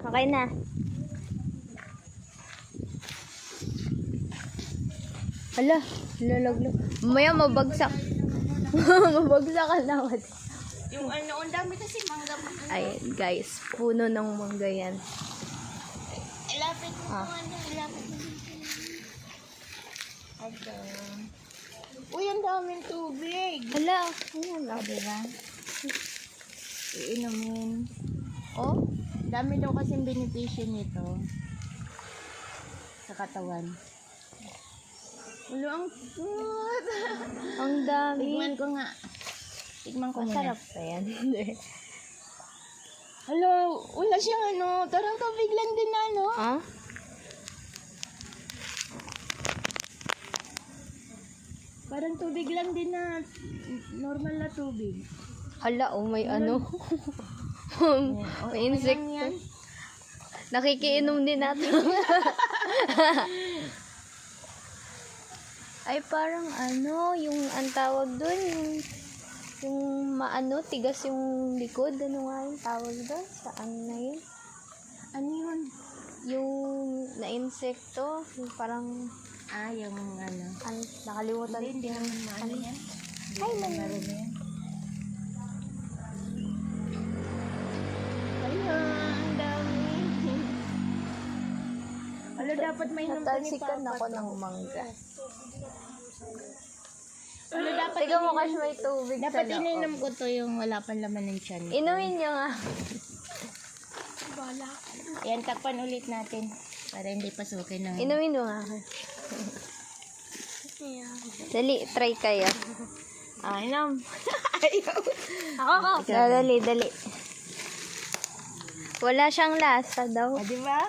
Okay na. Hala, lalaglag. Mamaya mabagsak. Mabagsak ka na. Yung ano, ang dami kasi mangga. Ay, guys, puno ng mangga yan. Ilapit mo Ah. ilapit mo. Okay. Uy, ang daming tubig. Hala, ayan O, lang. diba? Iinumin. Oh, dami daw kasing benepisyo nito sa katawan. Ulo, ang cute. Ang dami. Tigman ko nga. Tigman ko muna. Masarap pa yan. Hello, wala siyang ano, tarang tubig lang din na, no? Ah? Parang tubig lang din na, normal na tubig. Hala, oh, may ano. May Okay insect. lang yan. Nakikiinom din natin. Ay, parang ano, yung ang tawag doon, yung maano, tigas yung likod. Ano nga yung tawag doon? Saan na yun? Ano yun? Yung na-insekto, yung parang, Yung ano. nakalimutan. Hindi naman maano yan. Ay, Hindi man. naman yan. Ayun, ang dami. Wala, dapat may inom ka ni Natalsikan Papa ako to. ng mangga. Wala, dapat Tiga mo ininom- kasi may tubig Dapat sa loob. ininom ko to yung wala pang laman ng tiyan. Inumin nyo nga. Ayan, takpan ulit natin. Para hindi pasukin ng... Inumin mo nga. Dali, try kayo. inom. Ako. Dali, dali. Wala siyang lasa daw. O, di ba?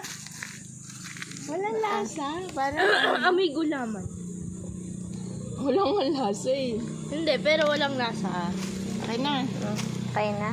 Walang lasa. Parang amoy gulaman. Walang lasa eh. Hindi, pero walang lasa. Okay na. Okay na.